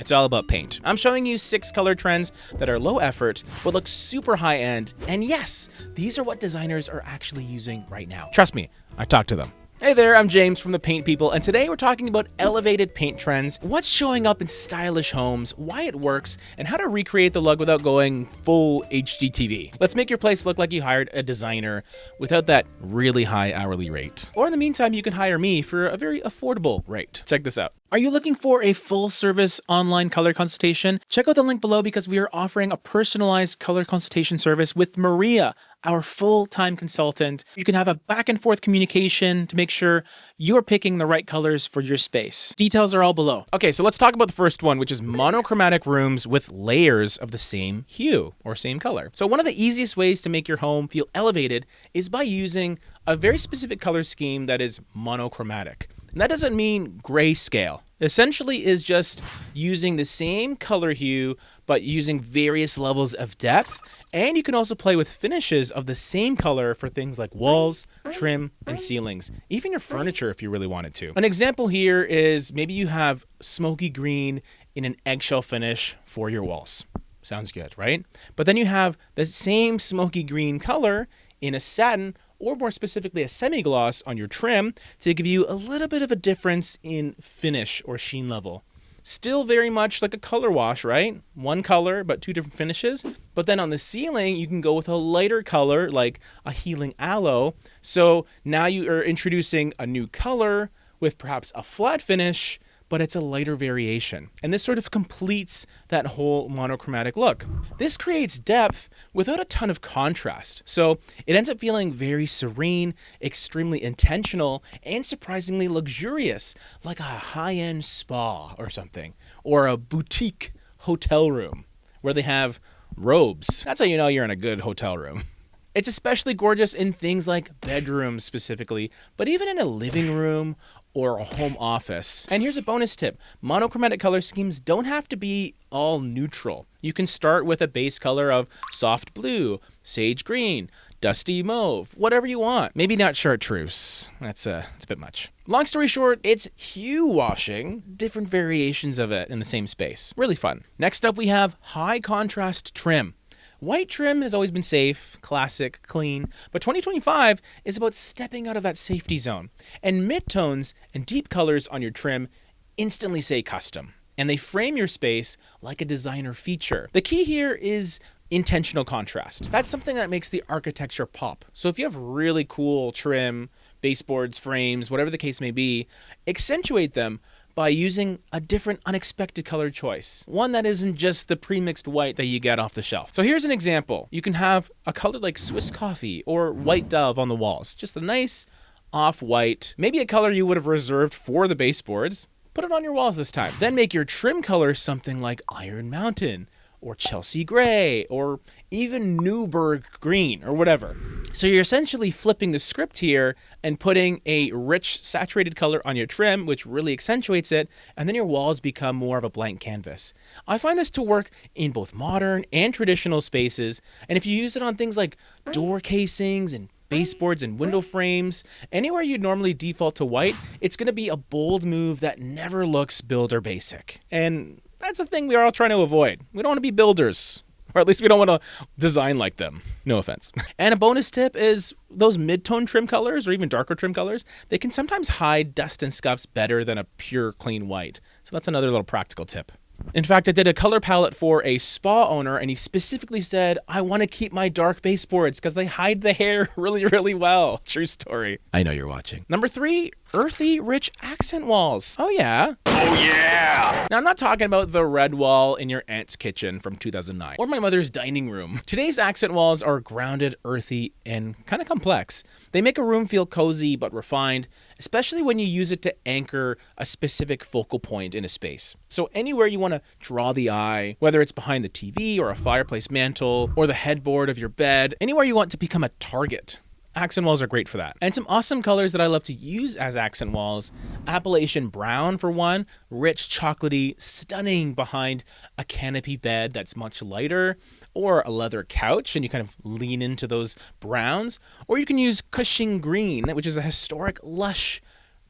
It's all about paint. I'm showing you 6 color trends that are low effort, but look super high end. And yes, these are what designers are actually using right now. Trust me, I talked to them. Hey there, I'm James from The Paint People, and today we're talking about elevated paint trends, what's showing up in stylish homes, why it works, and how to recreate the look without going full HGTV. Let's make your place look like you hired a designer without that really high hourly rate. Or in the meantime, you can hire me for a very affordable rate. Check this out. Are you looking for a full-service online color consultation? Check out the link below because we are offering a personalized color consultation service with Maria, our full-time consultant. You can have a back and forth communication to make sure you're picking the right colors for your space. Details are all below. Okay, so let's talk about the first one, which is monochromatic rooms with layers of the same hue or same color. So one of the easiest ways to make your home feel elevated is by using a very specific color scheme that is monochromatic. And that doesn't mean grayscale. Essentially is just using the same color hue, but using various levels of depth. And you can also play with finishes of the same color for things like walls, trim, and ceilings. Even your furniture if you really wanted to. An example here is maybe you have smoky green in an eggshell finish for your walls. Sounds good, right? But then you have the same smoky green color in a satin, or more specifically a semi-gloss on your trim to give you a little bit of a difference in finish or sheen level. Still very much like a color wash, right? One color, but 2 different finishes. But then on the ceiling, you can go with a lighter color like a healing aloe. So now you are introducing a new color with perhaps a flat finish, but it's a lighter variation. And this sort of completes that whole monochromatic look. This creates depth without a ton of contrast. So it ends up feeling very serene, extremely intentional, and surprisingly luxurious, like a high-end spa or something, or a boutique hotel room where they have robes. That's how you know you're in a good hotel room. It's especially gorgeous in things like bedrooms specifically, but even in a living room or a home office. And here's a bonus tip. Monochromatic color schemes don't have to be all neutral. You can start with a base color of soft blue, sage green, dusty mauve, whatever you want. Maybe not chartreuse. That's a bit much. Long story short, it's hue washing, different variations of it in the same space. Really fun. Next up, we have high contrast trim. White trim has always been safe, classic, clean, but 2025 is about stepping out of that safety zone. And midtones and deep colors on your trim instantly say custom, and they frame your space like a designer feature. The key here is intentional contrast. That's something that makes the architecture pop. So if you have really cool trim, baseboards, frames, whatever the case may be, accentuate them by using a different unexpected color choice. One that isn't just the pre-mixed white that you get off the shelf. So here's an example. You can have a color like Swiss coffee or white dove on the walls. Just a nice off-white, maybe a color you would have reserved for the baseboards. Put it on your walls this time. Then make your trim color something like Iron Mountain or Chelsea Gray, or even Newburgh Green, or whatever. So you're essentially flipping the script here and putting a rich saturated color on your trim, which really accentuates it, and then your walls become more of a blank canvas. I find this to work in both modern and traditional spaces, and if you use it on things like door casings and baseboards and window frames, anywhere you'd normally default to white, it's going to be a bold move that never looks builder basic. And that's a thing we're all trying to avoid. We don't want to be builders, or at least we don't want to design like them. No offense. And a bonus tip is those mid-tone trim colors or even darker trim colors, they can sometimes hide dust and scuffs better than a pure clean white. So that's another little practical tip. In fact, I did a color palette for a spa owner, and he specifically said, I want to keep my dark baseboards because they hide the hair really, really well. True story. I know you're watching. Number 3, earthy, rich accent walls. Oh, yeah. Oh, yeah. Now, I'm not talking about the red wall in your aunt's kitchen from 2009 or my mother's dining room. Today's accent walls are grounded, earthy, and kind of complex. They make a room feel cozy but refined, especially when you use it to anchor a specific focal point in a space. So anywhere you want to draw the eye, whether it's behind the TV or a fireplace mantle or the headboard of your bed, anywhere you want to become a target, accent walls are great for that. And some awesome colors that I love to use as accent walls. Appalachian brown for one, rich chocolatey, stunning behind a canopy bed that's much lighter, or a leather couch and you kind of lean into those browns. Or you can use Cushing green, which is a historic, lush,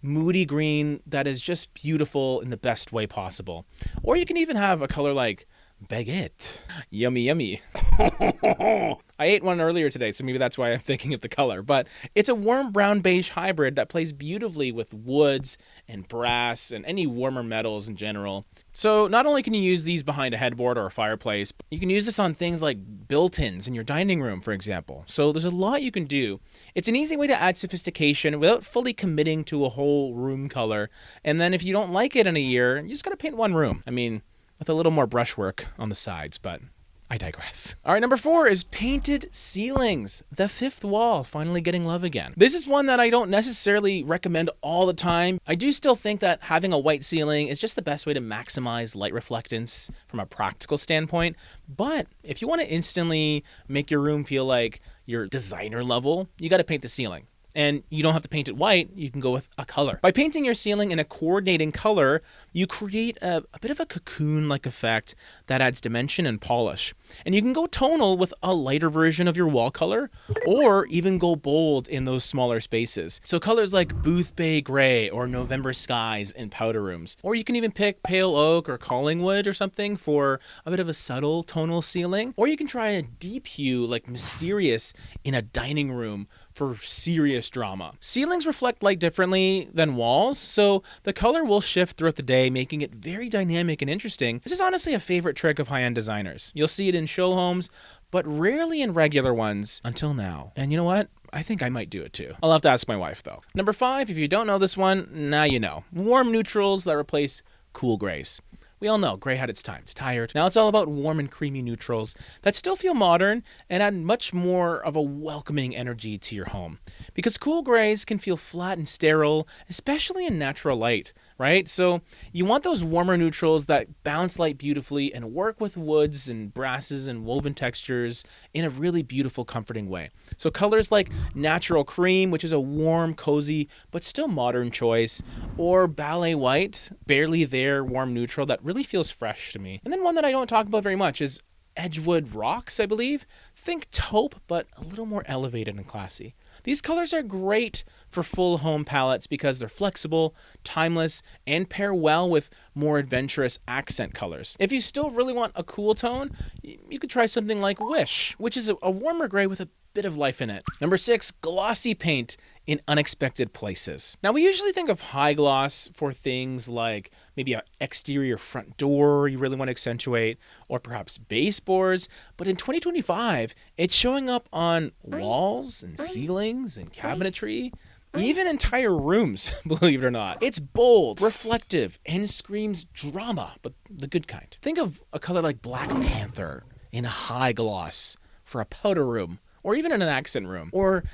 moody green that is just beautiful in the best way possible. Or you can even have a color like baguette. Yummy, yummy. I ate one earlier today, so maybe that's why I'm thinking of the color. But it's a warm brown beige hybrid that plays beautifully with woods and brass and any warmer metals in general. So not only can you use these behind a headboard or a fireplace, but you can use this on things like built-ins in your dining room, for example. So there's a lot you can do. It's an easy way to add sophistication without fully committing to a whole room color. And then if you don't like it in a year, you just got to paint one room. I mean, with a little more brushwork on the sides, but I digress. All right, number 4 is painted ceilings. The fifth wall finally getting love again. This is one that I don't necessarily recommend all the time. I do still think that having a white ceiling is just the best way to maximize light reflectance from a practical standpoint. But if you want to instantly make your room feel like your designer level, you got to paint the ceiling. And you don't have to paint it white, you can go with a color. By painting your ceiling in a coordinating color, you create a bit of a cocoon-like effect that adds dimension and polish. And you can go tonal with a lighter version of your wall color, or even go bold in those smaller spaces. So colors like Booth Bay Gray or November Skies in powder rooms. Or you can even pick pale oak or Collingwood or something for a bit of a subtle tonal ceiling. Or you can try a deep hue like Mysterious in a dining room for serious drama. Ceilings reflect light differently than walls, so the color will shift throughout the day, making it very dynamic and interesting. This is honestly a favorite trick of high-end designers. You'll see it in show homes, but rarely in regular ones until now. And you know what? I think I might do it too. I'll have to ask my wife though. Number 5, if you don't know this one, now you know. Warm neutrals that replace cool grays. We all know gray had its time. It's tired. Now it's all about warm and creamy neutrals that still feel modern and add much more of a welcoming energy to your home. Because cool grays can feel flat and sterile, especially in natural light, right? So you want those warmer neutrals that bounce light beautifully and work with woods and brasses and woven textures in a really beautiful, comforting way. So colors like Natural Cream, which is a warm, cozy, but still modern choice, or Ballet White, barely there warm neutral that really feels fresh to me. And then one that I don't talk about very much is Edgewood Rocks, I believe. Think taupe, but a little more elevated and classy. These colors are great for full home palettes because they're flexible, timeless, and pair well with more adventurous accent colors. If you still really want a cool tone, you could try something like Wish, which is a warmer gray with a bit of life in it. Number 6, glossy paint in unexpected places. Now, we usually think of high gloss for things like maybe an exterior front door you really want to accentuate, or perhaps baseboards. But in 2025, it's showing up on walls and ceilings and cabinetry, even entire rooms, believe it or not. It's bold, reflective, and screams drama, but the good kind. Think of a color like Black Panther in a high gloss for a powder room, or even in an accent room, or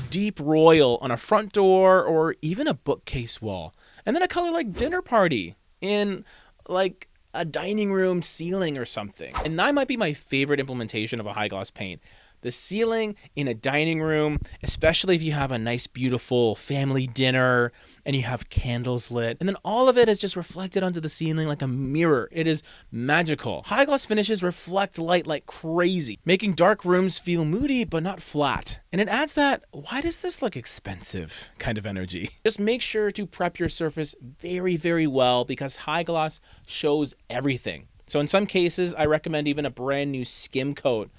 deep royal on a front door, or even a bookcase wall. And then a color like Dinner Party in like a dining room ceiling or something. And that might be my favorite implementation of a high gloss paint. The ceiling in a dining room, especially if you have a nice, beautiful family dinner and you have candles lit. And then all of it is just reflected onto the ceiling like a mirror. It is magical. High gloss finishes reflect light like crazy, making dark rooms feel moody but not flat. And it adds that, why does this look expensive kind of energy. Just make sure to prep your surface very, very well because high gloss shows everything. So in some cases, I recommend even a brand new skim coat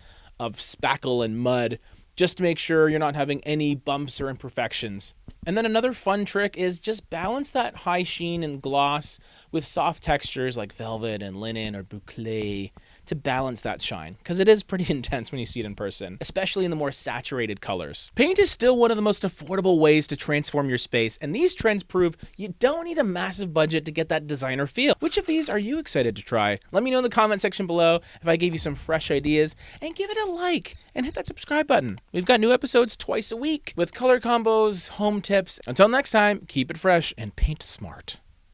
of spackle and mud just to make sure you're not having any bumps or imperfections. And then another fun trick is just balance that high sheen and gloss with soft textures like velvet and linen or boucle to balance that shine, because it is pretty intense when you see it in person, especially in the more saturated colors. Paint is still one of the most affordable ways to transform your space, and these trends prove you don't need a massive budget to get that designer feel. Which of these are you excited to try? Let me know in the comment section below if I gave you some fresh ideas, and give it a like and hit that subscribe button. We've got new episodes twice a week with color combos, home tips. Until next time, keep it fresh and paint smart.